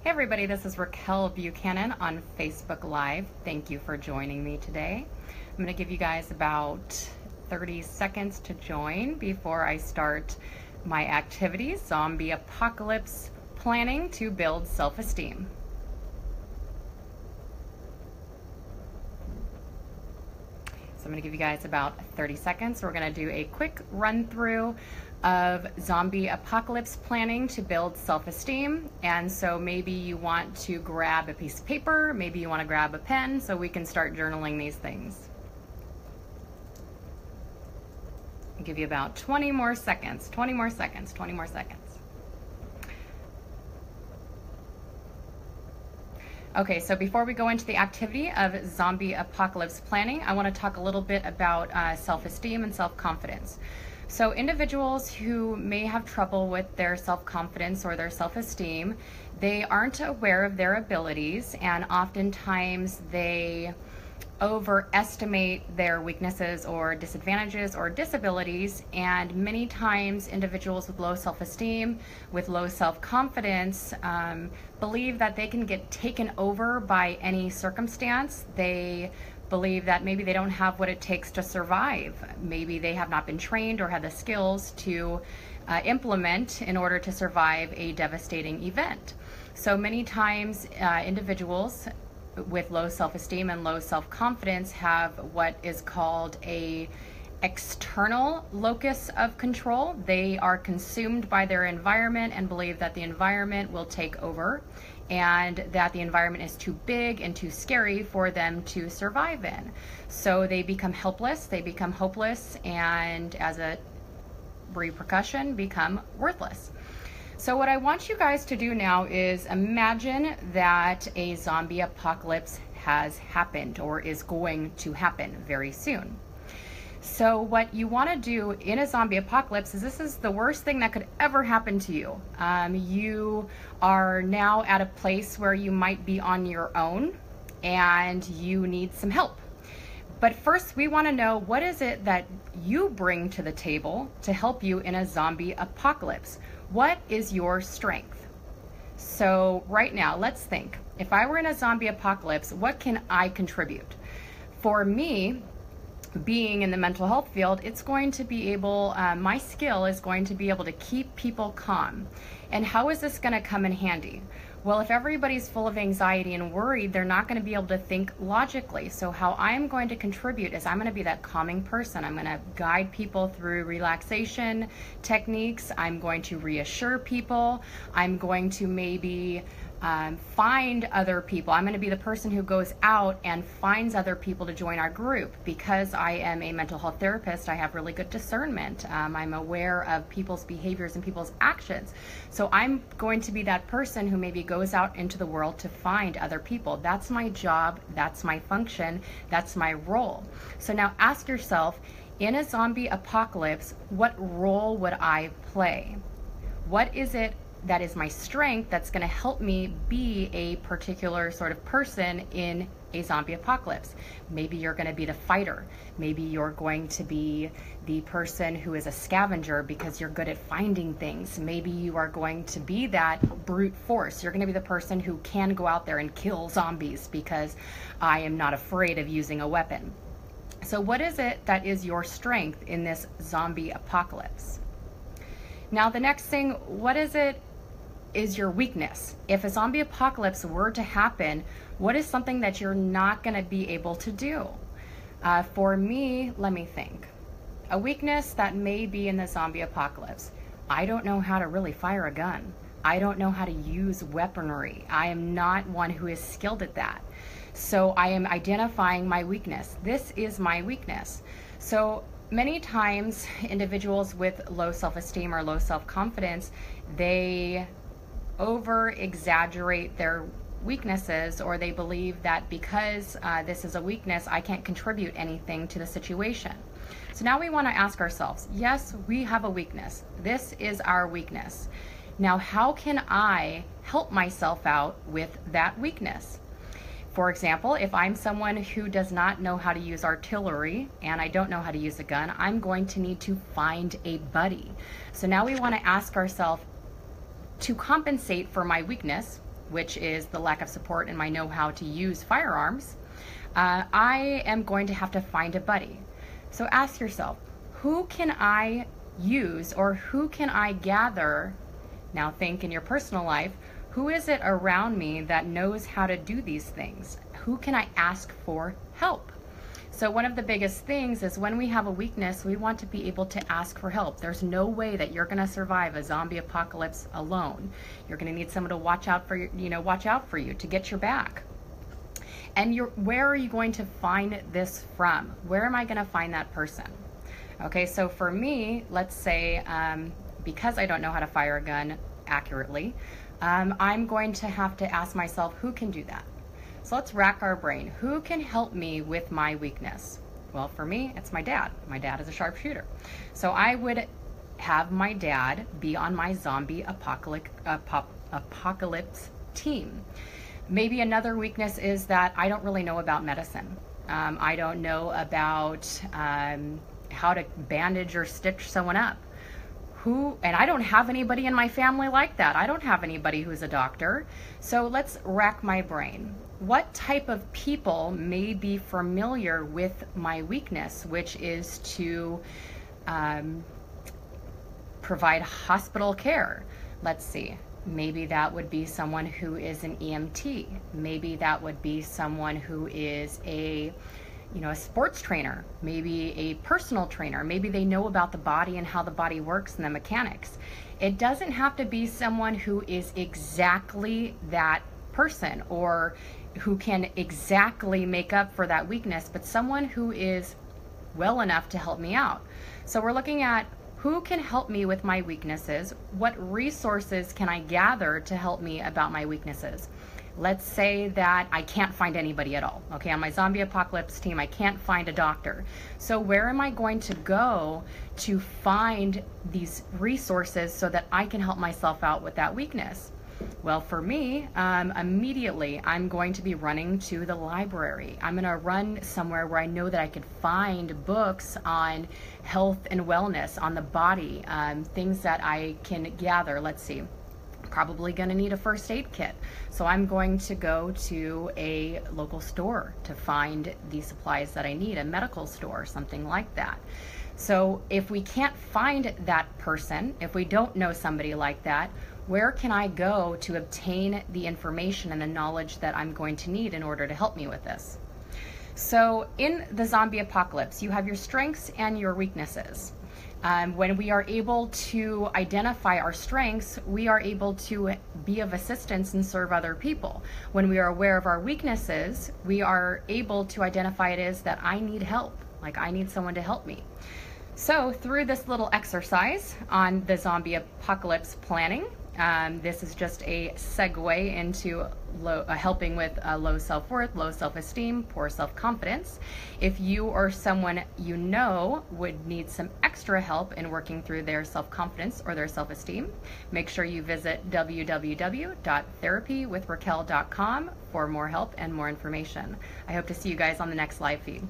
Hey everybody, this is Raquel Buchanan on Facebook Live. Thank you for joining me today. I'm going to give you guys about 30 seconds to join before I start my activities, Zombie Apocalypse Planning to Build Self-Esteem. So I'm going to give you guys about 30 seconds. We're going to do a quick run through of zombie apocalypse planning to build self-esteem. And so maybe you want to grab a piece of paper, maybe you want to grab a pen so we can start journaling these things. I'll give you about 20 more seconds, 20 more seconds, 20 more seconds. Okay, so before we go into the activity of zombie apocalypse planning, I want to talk a little bit about self-esteem and self-confidence. So individuals who may have trouble with their self-confidence or their self-esteem, they aren't aware of their abilities, and oftentimes they overestimate their weaknesses or disadvantages or disabilities. And many times individuals with low self-esteem, with low self-confidence, believe that they can get taken over by any circumstance. They believe that maybe they don't have what it takes to survive. Maybe they have not been trained or had the skills to implement in order to survive a devastating event. So many times individuals with low self-esteem and low self-confidence have what is called a external locus of control. They are consumed by their environment and believe that the environment will take over, and that the environment is too big and too scary for them to survive in. So they become helpless, they become hopeless, and as a repercussion, become worthless. So what I want you guys to do now is imagine that a zombie apocalypse has happened or is going to happen very soon. So what you want to do in a zombie apocalypse is, this is the worst thing that could ever happen to you. You are now at a place where you might be on your own and you need some help. But first we want to know, what is it that you bring to the table to help you in a zombie apocalypse? What is your strength? So right now, let's think. If I were in a zombie apocalypse, what can I contribute? For me, being in the mental health field, it's going to be able, my skill is going to be able to keep people calm. And how is this going to come in handy? Well, if everybody's full of anxiety and worried, they're not going to be able to think logically. So how I'm going to contribute is I'm going to be that calming person. I'm going to guide people through relaxation techniques. I'm going to reassure people. I'm going to maybe find other people. I'm going to be the person who goes out and finds other people to join our group. Because I am a mental health therapist, I have really good discernment. I'm aware of people's behaviors and people's actions. So I'm going to be that person who maybe goes out into the world to find other people. That's my job, that's my function, that's my role. So now ask yourself, in a zombie apocalypse, what role would I play? What is it that is my strength that's going to help me be a particular sort of person in a zombie apocalypse? Maybe you're going to be the fighter. Maybe you're going to be the person who is a scavenger because you're good at finding things. Maybe you are going to be that brute force. You're going to be the person who can go out there and kill zombies because I am not afraid of using a weapon. So what is it that is your strength in this zombie apocalypse? Now the next thing, what is your weakness? If a zombie apocalypse were to happen, what is something that you're not going to be able to do? For me, let me think. A weakness that may be in the zombie apocalypse. I don't know how to really fire a gun. I don't know how to use weaponry. I am not one who is skilled at that. So I am identifying my weakness. This is my weakness. So many times individuals with low self-esteem or low self-confidence, they over-exaggerate their weaknesses, or they believe that because this is a weakness, I can't contribute anything to the situation. So now we want to ask ourselves, yes, we have a weakness. This is our weakness. Now, how can I help myself out with that weakness? For example, if I'm someone who does not know how to use artillery and I don't know how to use a gun, I'm going to need to find a buddy. So now we want to ask ourselves, to compensate for my weakness, which is the lack of support in my know-how to use firearms, I am going to have to find a buddy. So ask yourself, who can I use, or who can I gather? Now think in your personal life, who is it around me that knows how to do these things? Who can I ask for help? So one of the biggest things is when we have a weakness, we want to be able to ask for help. There's no way that you're going to survive a zombie apocalypse alone. You're going to need someone to watch out for you, to get your back. And where are you going to find this from? Where am I going to find that person? Okay, so for me, let's say, because I don't know how to fire a gun accurately, I'm going to have to ask myself, who can do that? So let's rack our brain. Who can help me with my weakness? Well, for me, it's my dad. My dad is a sharpshooter. So I would have my dad be on my zombie apocalypse team. Maybe another weakness is that I don't really know about medicine. I don't know about how to bandage or stitch someone up. And I don't have anybody in my family like that. I don't have anybody who's a doctor. So let's rack my brain. What type of people may be familiar with my weakness, which is to provide hospital care? Let's see. Maybe that would be someone who is an EMT. Maybe that would be someone who is a sports trainer, maybe a personal trainer. Maybe they know about the body and how the body works and the mechanics. It doesn't have to be someone who is exactly that person or who can exactly make up for that weakness, but someone who is well enough to help me out. So we're looking at who can help me with my weaknesses, what resources can I gather to help me about my weaknesses. Let's say that I can't find anybody at all. Okay, on my zombie apocalypse team, I can't find a doctor. So where am I going to go to find these resources so that I can help myself out with that weakness? Well, for me, immediately I'm going to be running to the library. I'm going to run somewhere where I know that I could find books on health and wellness, on the body, things that I can gather. Let's see. Probably going to need a first aid kit. So I'm going to go to a local store to find the supplies that I need, a medical store, something like that. So if we can't find that person, if we don't know somebody like that, where can I go to obtain the information and the knowledge that I'm going to need in order to help me with this? So in the zombie apocalypse, you have your strengths and your weaknesses. When we are able to identify our strengths, we are able to be of assistance and serve other people. When we are aware of our weaknesses, we are able to identify it as that I need help, like I need someone to help me. So through this little exercise on the zombie apocalypse planning, this is just a segue into helping with low self-worth, low self-esteem, poor self-confidence. If you or someone you know would need some extra help in working through their self-confidence or their self-esteem, make sure you visit www.therapywithraquel.com for more help and more information. I hope to see you guys on the next live feed.